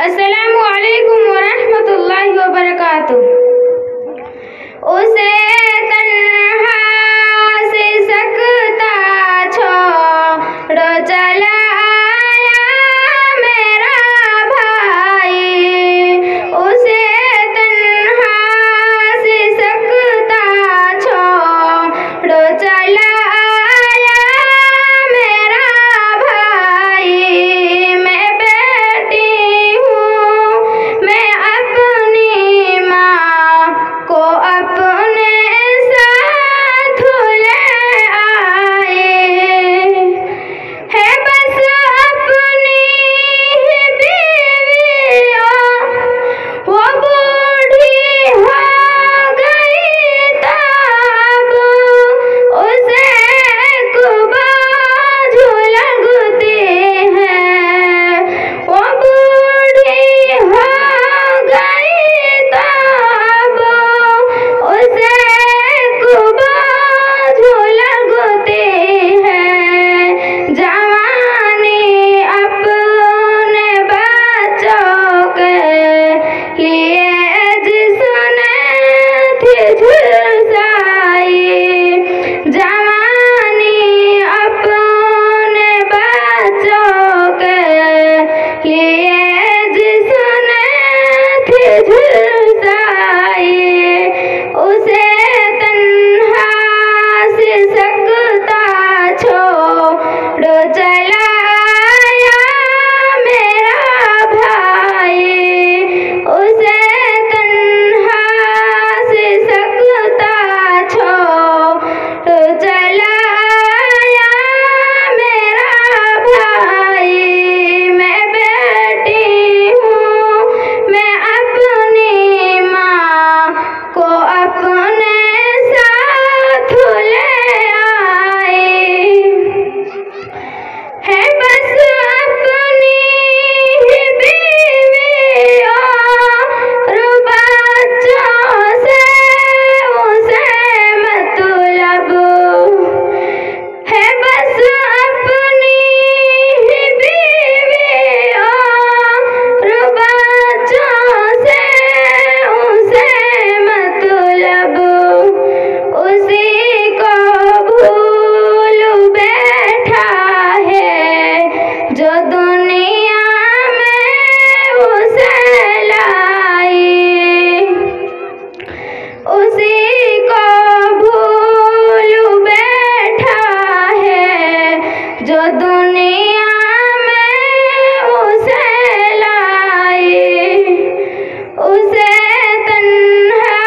अस्सलामु अलैकुम वरहमतुल्लाहि वबरकातुह। उसे तन्हा से सकता छोड़ चला आया मेरा भाई। उसे तन्हा से सकता छोड़ चला आया मेरा भाई। मैं बेटी हूँ, मैं अपनी माँ को अपने साथ ले आए। है बस अपनी ही बीवियों, वो बूढ़ी हो गई तब उसे कुबाज लगती है। वो बूढ़ी हो गई तब उसे कुबाज लगती है। जवानी अपने बच्चों के लिए जिसने थी झुलसाई। जवानी अपने बच्चों के लिए जिसने थी झुलसाई। उसे तन्हा से सकता छोड़ चला आया मेरा भाई। उसे तन्हा से सकता छोड़ चला आया मेरा भाई। मैं बेटी हूँ, मैं अपनी माँ को अपने साथ ले आई। है बस अपनी ही बीवियों और बच्चों से उसे मतलब। है बस अपनी ही बीवियों और बच्चों से उसे मतलब। उसी को भूल बैठा है जो दुनिया में उसे लाई। उसी को भूल बैठा है जो दुनिया में उसे लाई। उसे तन्हा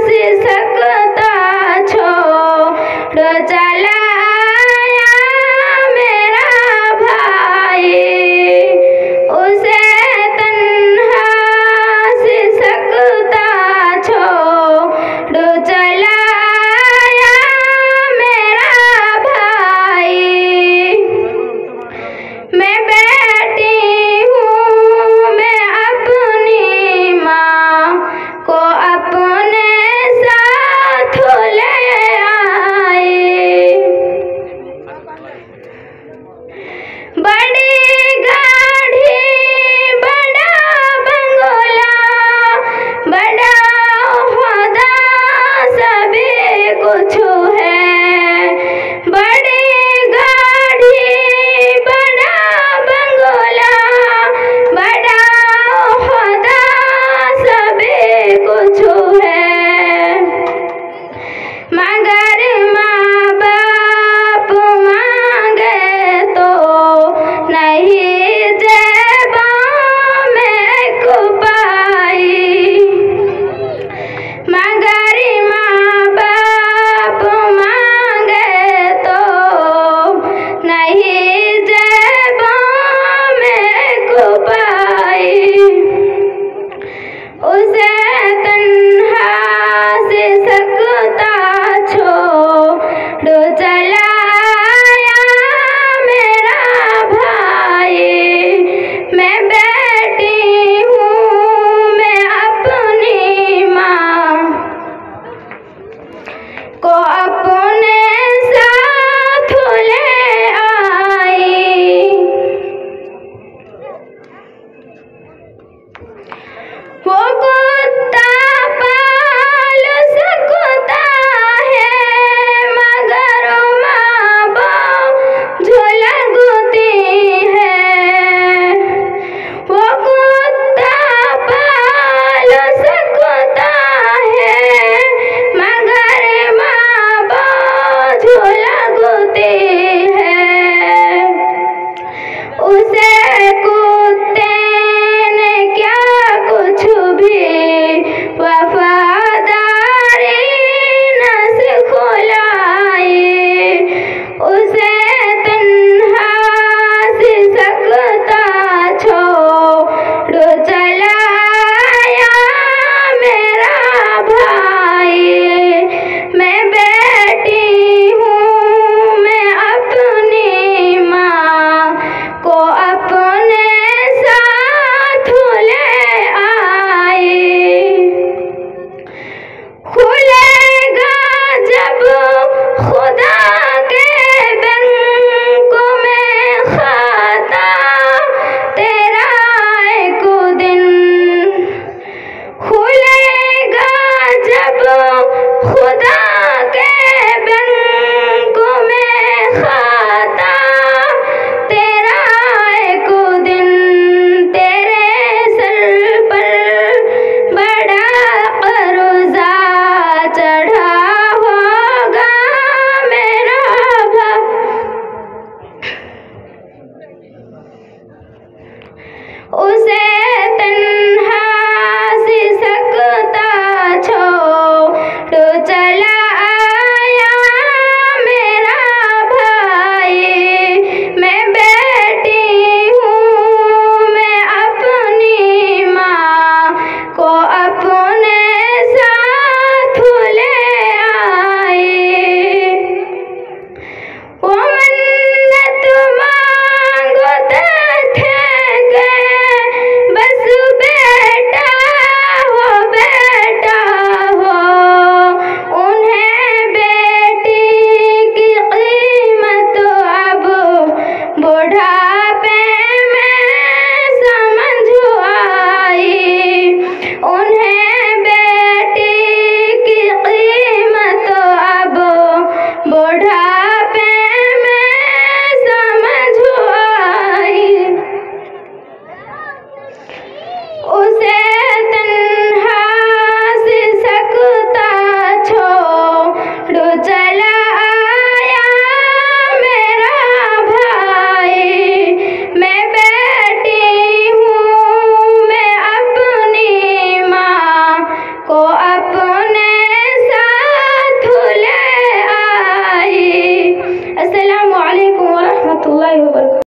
से सकता छोड़ चला आया मेरा भाई। उसे तन्हा से सकता छोड़ चला आया मेरा भाई। मैं बेटी हूँ, मैं अपनी माँ को अपने साथ ले आई। बड़ी गाड़ी, बड़ा बंगला, बड़ा ओहदा सभी कुछ है। बड़ी गाड़ी, बड़ा बंगला, बड़ा ओहदा सभी कुछ है। मगर माँ बाप मांगे तो नहीं जेबों में कुपाई। मगर माँ बाप मांगे तो नहीं जेबों में कुपाई। उसे तन्हा से सकता छोड़ चला आया मेरा भाई। कुत्ते ने क्या कुछ भी वफादारी न सिखलाई, उसे तन्हा से सकता छोड़ चला आया मेरा भाई। मैं बेटी हूँ, मैं अपनी माँ को अपने साथ ले आई। खुलेगा जब खुदा के बैंक में खाता तेरा एक दिन, खुलेगा जब खुदा के बैंक में खाता तेरा एक दिन, तेरे सर पर बड़ा कर्जा चढ़ा होगा मेरा भाई। उसे तन्हा से सकता छोड़ चला आया मेरा भाई। मैं बेटी हूँ, मैं अपनी माँ को अपने साथ ले आई। वो मन्नत मांगते थे कि बस बेटा हो, बेटा हो। उन्हें बेटी की कीमत अब बुढ़ापे में समझ आई। उन्हें बेटी की कीमत अब बुढ़ापे में समझ आई। उसे तन्हा से सकता छोड़ चला आया मेरा भाई। मैं बेटी हूँ, मैं अपनी माँ को अपने साथ ले आई। अस्सलामु अलैकुम व रहमतुल्लाहि व बरकातहू।